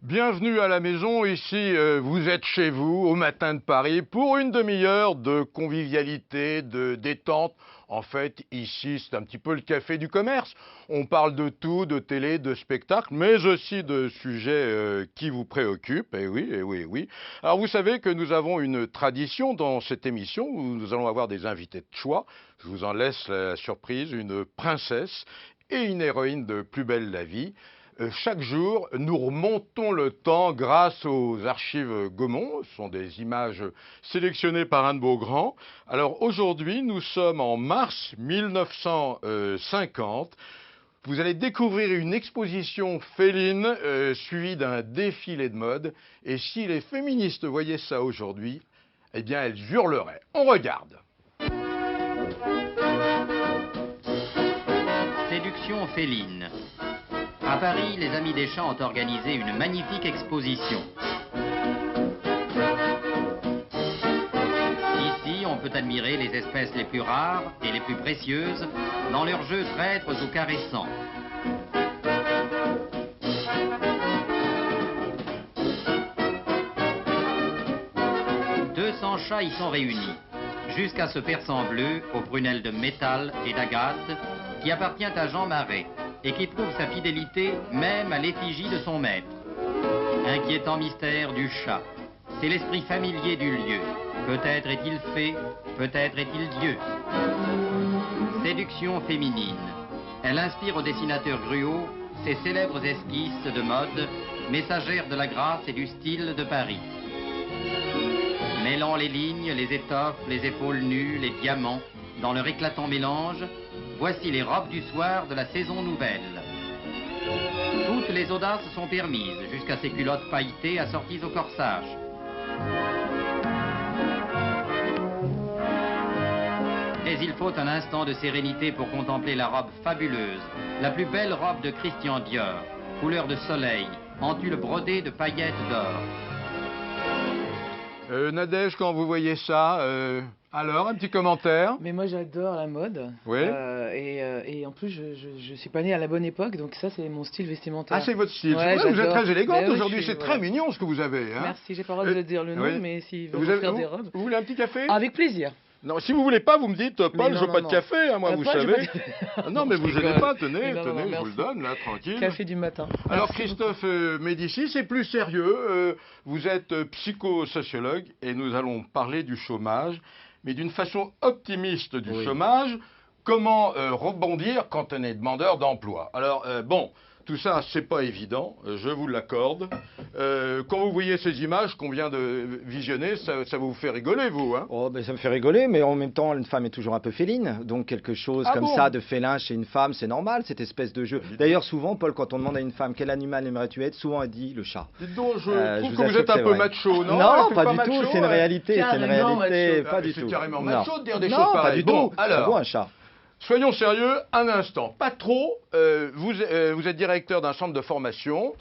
Bienvenue à la maison, ici vous êtes chez vous au matin de Paris pour une demi-heure de convivialité, de détente. En fait, ici c'est un petit peu le café du commerce. On parle de tout, de télé, de spectacle, mais aussi de sujets qui vous préoccupent. Et oui, et oui, et oui. Alors vous savez que nous avons une tradition dans cette émission où nous allons avoir des invités de choix. Je vous en laisse la surprise, une princesse et une héroïne de Plus belle la vie. Chaque jour, nous remontons le temps grâce aux archives Gaumont. Ce sont des images sélectionnées par Anne Beaugrand. Alors aujourd'hui, nous sommes en mars 1950. Vous allez découvrir une exposition féline suivie d'un défilé de mode. Et si les féministes voyaient ça aujourd'hui, eh bien elles hurleraient. On regarde. Séduction féline. À Paris, les Amis des Champs ont organisé une magnifique exposition. Ici, on peut admirer les espèces les plus rares et les plus précieuses dans leurs jeux traîtres ou caressants. « 200 chats y sont réunis, jusqu'à ce persan bleu aux prunelles de métal et d'agate qui appartient à Jean Marais et qui prouve sa fidélité même à l'effigie de son maître. Inquiétant mystère du chat, c'est l'esprit familier du lieu. Peut-être est-il fée, peut-être est-il Dieu. Séduction féminine. Elle inspire au dessinateur Gruau ses célèbres esquisses de mode, messagères de la grâce et du style de Paris. Mêlant les lignes, les étoffes, les épaules nues, les diamants, dans leur éclatant mélange, voici les robes du soir de la saison nouvelle. Toutes les audaces sont permises, jusqu'à ces culottes pailletées assorties au corsage. Mais il faut un instant de sérénité pour contempler la robe fabuleuse, la plus belle robe de Christian Dior, couleur de soleil, en tulle brodée de paillettes d'or. Nadège, quand vous voyez ça, alors un petit commentaire? Mais moi j'adore la mode. Oui. Et en plus je suis pas née à la bonne époque, donc ça c'est mon style vestimentaire. Ah, c'est votre style. Ouais, Vous êtes très élégante Ben oui, aujourd'hui, c'est très mignon ce que vous avez. Hein. Merci, j'ai pas le droit de dire le nom, oui. mais s'ils veulent Vous faire des robes. Vous voulez un petit café? Avec plaisir. Non, si vous voulez pas, vous me dites, Paul, non, je veux pas de café, hein, moi, vous Paul, savez. Ah non, mais vous gênez pas, tenez, Non, tenez, je merci. vous le donne, là, tranquille. Café du matin. Alors, Merci Christophe Médicis, c'est plus sérieux. Vous êtes psychosociologue et nous allons parler du chômage, mais d'une façon optimiste du chômage. Comment rebondir quand on est demandeur d'emploi? Alors, bon, tout ça, c'est pas évident, je vous l'accorde. Quand vous voyez ces images qu'on vient de visionner, ça vous fait rigoler, vous, hein? Oh, ben, ça me fait rigoler, mais en même temps, une femme est toujours un peu féline. Donc, quelque chose comme ça de félin chez une femme, c'est normal, cette espèce de jeu. D'ailleurs, souvent, Paul, quand on demande à une femme quel animal aimerais-tu être, souvent elle dit le chat. Dites donc, je trouve que vous êtes un peu vrai. macho, non? Non, C'est pas du macho, tout, c'est une réalité, c'est une Carrément réalité, macho. pas du tout. C'est carrément Non. macho de dire des Non, choses pas pareilles. du Bon, tout. alors, C'est beau, un chat. soyons sérieux un instant, pas trop. Vous êtes directeur d'un centre de formation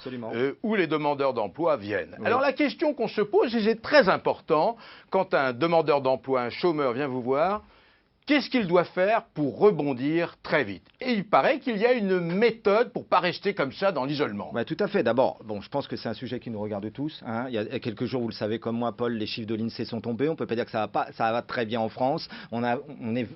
où les demandeurs d'emploi viennent. Oui. Alors la question qu'on se pose, et c'est très important, quand un demandeur d'emploi, un chômeur vient vous voir, qu'est-ce qu'il doit faire pour rebondir très vite? Et il paraît qu'il y a une méthode pour pas rester comme ça dans l'isolement. Bah, tout à fait. D'abord, bon, je pense que c'est un sujet qui nous regarde tous. Hein. Il y a quelques jours, vous le savez comme moi, Paul, les chiffres de l'INSEE sont tombés. On peut pas dire que ça va très bien en France. On est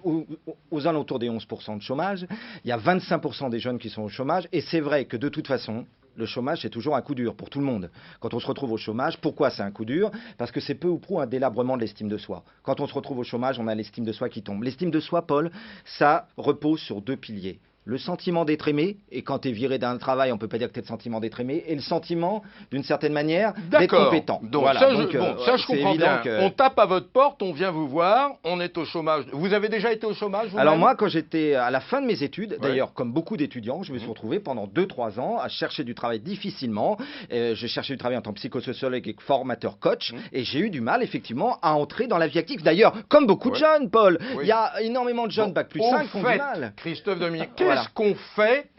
aux alentours des 11% de chômage. Il y a 25% des jeunes qui sont au chômage. Et c'est vrai que de toute façon, le chômage, c'est toujours un coup dur pour tout le monde. Quand on se retrouve au chômage, pourquoi c'est un coup dur? Parce que c'est peu ou prou un délabrement de l'estime de soi. Quand on se retrouve au chômage, on a l'estime de soi qui tombe. L'estime de soi, Paul, ça repose sur deux piliers. Le sentiment d'être aimé, et quand tu es viré d'un travail, on ne peut pas dire que tu as le sentiment d'être aimé, et le sentiment, d'une certaine manière, d'être compétent. Donc, voilà. ça, Donc, ça, je comprends bien. On tape à votre porte, on vient vous voir, on est au chômage. Vous avez déjà été au chômage vous-même? Alors moi, quand j'étais à la fin de mes études, d'ailleurs, comme beaucoup d'étudiants, je me suis retrouvé pendant 2-3 ans à chercher du travail difficilement. Je cherchais du travail en tant que psychosociologue et formateur coach, et j'ai eu du mal, effectivement, à entrer dans la vie active. D'ailleurs, comme beaucoup de jeunes, Paul, il y a énormément de jeunes, bac plus 5, qui ont du mal. Christophe Dominique, Voilà. Qu'est-ce qu'on fait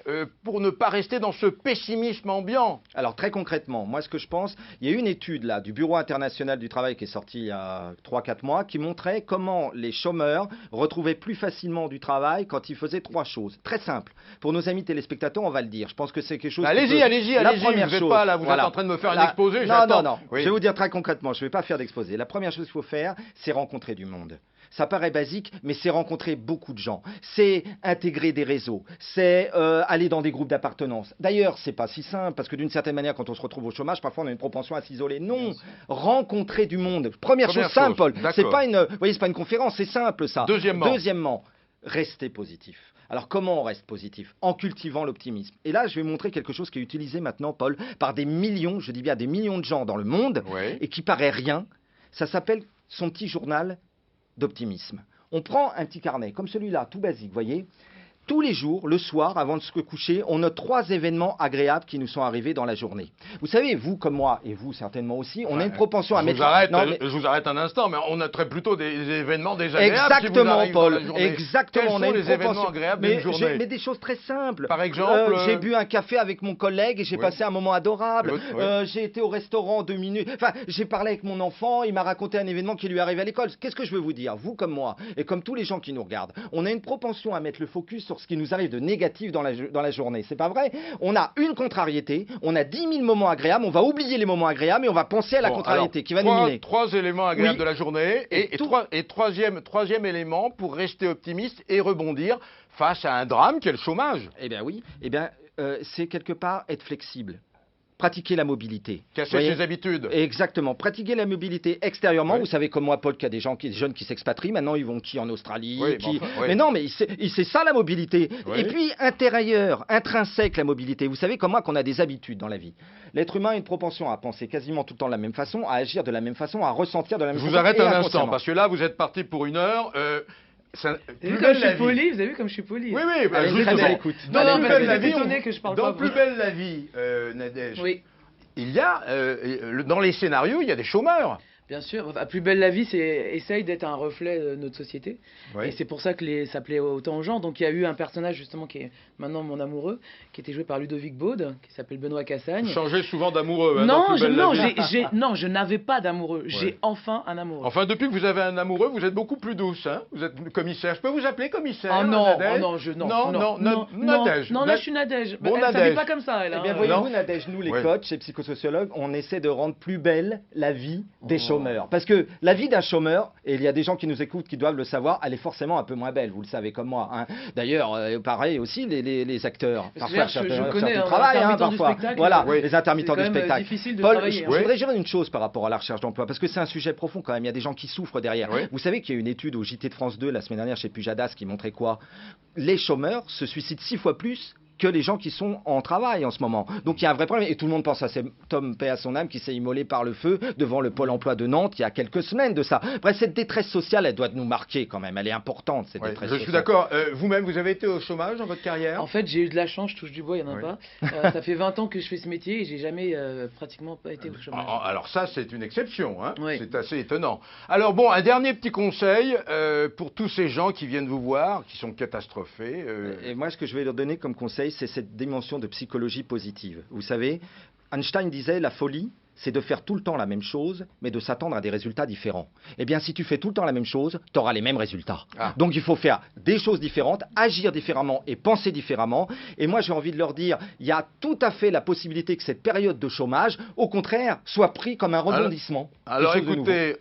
pour ne pas rester dans ce pessimisme ambiant? Alors très concrètement, moi ce que je pense, il y a une étude là du Bureau international du travail qui est sortie il y a 3-4 mois qui montrait comment les chômeurs retrouvaient plus facilement du travail quand ils faisaient 3 choses. Très simple. Pour nos amis téléspectateurs, on va le dire. Je pense que c'est quelque chose... Allez-y, allez-y, La allez-y. première Vous n'êtes chose, pas là, vous voilà. êtes en train de me faire un exposé. Non, j'attends. non. Oui. Je vais vous dire très concrètement, je ne vais pas faire d'exposé. La première chose qu'il faut faire, c'est rencontrer du monde. Ça paraît basique, mais c'est rencontrer beaucoup de gens. C'est intégrer des réseaux. C'est aller dans des groupes d'appartenance. D'ailleurs, c'est pas si simple, parce que d'une certaine manière, quand on se retrouve au chômage, parfois on a une propension à s'isoler. Non, rencontrer du monde. Première chose simple, Paul. C'est pas une conférence, c'est simple ça. Deuxièmement, rester positif. Alors comment on reste positif? En cultivant l'optimisme. Et là, je vais montrer quelque chose qui est utilisé maintenant, Paul, par des millions, je dis bien des millions de gens dans le monde, et qui paraît rien. Ça s'appelle son petit journal d'optimisme. On prend un petit carnet, comme celui-là, tout basique, vous voyez. Tous les jours, le soir, avant de se coucher, on note 3 événements agréables qui nous sont arrivés dans la journée. Vous savez, vous comme moi, et vous certainement aussi, on a une propension à mettre... Je vous arrête un instant, mais on noterait plutôt des événements désagréables. Exactement, qui Paul. dans la journée. Exactement. Quels sont les événements agréables d'une journée? Mais des choses très simples. Par exemple, j'ai bu un café avec mon collègue et j'ai passé un moment adorable. J'ai été au restaurant 2 minutes. Enfin, j'ai parlé avec mon enfant, il m'a raconté un événement qui lui arrive à l'école. Qu'est-ce que je veux vous dire? Vous comme moi, et comme tous les gens qui nous regardent, on a une propension à mettre le focus sur ce qui nous arrive de négatif dans la journée. C'est pas vrai? On a une contrariété, on a 10 000 moments agréables, on va oublier les moments agréables et on va penser à la contrariété qui va nous miner. 3 éléments agréables de la journée et troisième élément pour rester optimiste et rebondir face à un drame qui est le chômage. Eh bien oui, c'est quelque part être flexible. Pratiquer la mobilité. Casser ses habitudes. Exactement. Pratiquer la mobilité extérieurement. Vous savez comme moi, Paul, qu'il y a des gens, des jeunes qui s'expatrient. Maintenant, ils vont en Australie. Mais non, mais c'est ça la mobilité. Et puis, intérieur, intrinsèque la mobilité. Vous savez comme moi qu'on a des habitudes dans la vie. L'être humain a une propension à penser quasiment tout le temps de la même façon, à agir de la même façon, à ressentir de la même façon. Je vous arrête un instant, parce que là, vous êtes parti pour 1 heure. Vous avez vu comme je suis poli? Vous avez vu comme je suis poli? Oui, justement. Dans Plus belle la vie, dans Plus belle la vie, Nadège, il y a, dans les scénarios, il y a des chômeurs. Bien sûr. Enfin, Plus belle la vie, essaye d'être un reflet de notre société. Et c'est pour ça que ça plaît autant aux gens. Donc il y a eu un personnage justement qui est maintenant mon amoureux, qui était joué par Ludovic Baude, qui s'appelle Benoît Cassagne. Vous changez souvent d'amoureux. Non, je n'avais pas d'amoureux. J'ai enfin un amoureux. Enfin, depuis que vous avez un amoureux, vous êtes beaucoup plus douce. Hein, vous êtes commissaire. Je peux vous appeler commissaire? Non, Nadège. Non, là je suis Nadège. Bon, elle s'habille pas comme ça. Eh bien, voyez-vous, Nadège, nous les coachs et psychosociologues, on essaie de rendre plus belle la vie des chômeurs. Parce que la vie d'un chômeur, et il y a des gens qui nous écoutent qui doivent le savoir, elle est forcément un peu moins belle, vous le savez comme moi. Hein. D'ailleurs, pareil aussi les acteurs. Parfois, je connais du travail, parfois. Voilà, les intermittents du spectacle. Difficile de Paul, travailler, je voudrais dire une chose par rapport à la recherche d'emploi, parce que c'est un sujet profond quand même. Il y a des gens qui souffrent derrière. Vous savez qu'il y a une étude au JT de France 2 la semaine dernière chez Pujadas qui montrait quoi? Les chômeurs se suicident 6 fois plus que les gens qui sont en travail en ce moment. Donc il y a un vrai problème. Et tout le monde pense à cet homme, paix à son âme, qui s'est immolé par le feu devant le Pôle emploi de Nantes il y a quelques semaines de ça. Bref, cette détresse sociale, elle doit nous marquer quand même. Elle est importante, cette détresse sociale. Je suis d'accord. Vous-même, vous avez été au chômage dans votre carrière? En fait, j'ai eu de la chance, je touche du bois, il n'y en a pas. Ça fait 20 ans que je fais ce métier et j'ai jamais pratiquement pas été au chômage. Alors ça, c'est une exception. Hein. C'est assez étonnant. Alors bon, un dernier petit conseil pour tous ces gens qui viennent vous voir, qui sont catastrophés. Et moi, ce que je vais leur donner comme conseil, c'est cette dimension de psychologie positive. Vous savez, Einstein disait la folie, c'est de faire tout le temps la même chose, mais de s'attendre à des résultats différents. Eh bien, si tu fais tout le temps la même chose, tu auras les mêmes résultats. Donc, il faut faire des choses différentes, agir différemment et penser différemment. Et moi, j'ai envie de leur dire, il y a tout à fait la possibilité que cette période de chômage, au contraire, soit pris comme un rebondissement. Alors écoutez,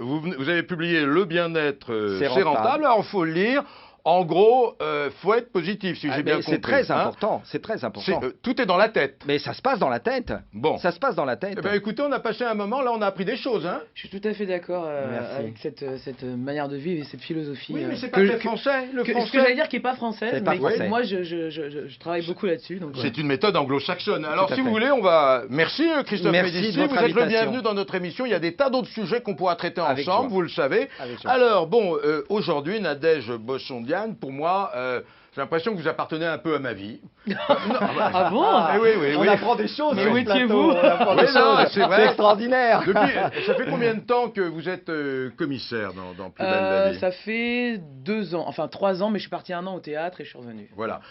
vous avez publié Le bien-être, c'est rentable. Alors, il faut le lire. En gros, faut être positif, si j'ai bien compris. C'est très important, c'est très important. Tout est dans la tête. Mais ça se passe dans la tête. Bon. Ça se passe dans la tête. Eh bien, écoutez, on a passé un moment, là, on a appris des choses, hein. Je suis tout à fait d'accord avec cette manière de vivre et cette philosophie. Oui, mais c'est pas très français. Ce que j'allais dire qui est pas française, mais français. moi, je travaille beaucoup là-dessus. C'est une méthode anglo-saxonne. Alors, si vous voulez, on va... Merci, Christophe Médicis. Vous êtes le bienvenu dans notre émission. Il y a des tas d'autres sujets qu'on pourra traiter ensemble, vous le savez. Alors, bon, aujourd'hui, Nadège Bossondiane, pour moi... j'ai l'impression que vous appartenez un peu à ma vie. Ah bon? Oui. On apprend des choses. Mais où étiez-vous? C'est extraordinaire. Ça fait combien de temps que vous êtes commissaire dans Plus belle la vie? Ça fait 2 ans, enfin 3 ans, mais je suis parti 1 an au théâtre et je suis revenu. Voilà.